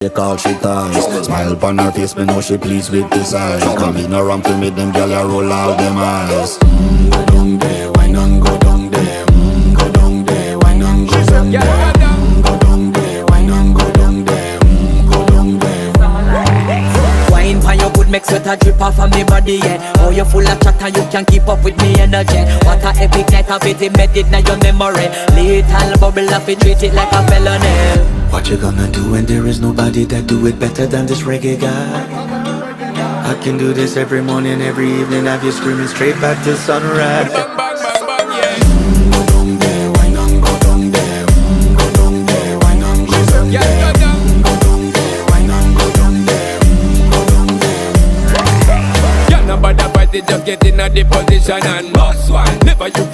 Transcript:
They call she ties. Smile upon her face, me know she pleased with this eyes. Come in around to me, them gyal a roll out them eyes. Go down there, why not go down there? Go down there, why not go down there? Go down there, why not go down there? Go down there. Wine pan your good, make sweat a drip off of me body, yeah. Oh, you full of chatter, you can't keep up with me energy. What a epic night of it, embedded in your memory. Little bubble of it, treat it like a felony. What you gonna do when there is nobody that do it better than this reggae guy? I can do this every morning, every evening, have you screaming straight back to sunrise. Bang, bang, bang, bang, yeah. Go down there, why not go down there? Go down there, why not go down Yeah, there? go down. Go down there, why not go down there? Go down there. Yeah, nobody fight it, just get in a the position and boss one. Never you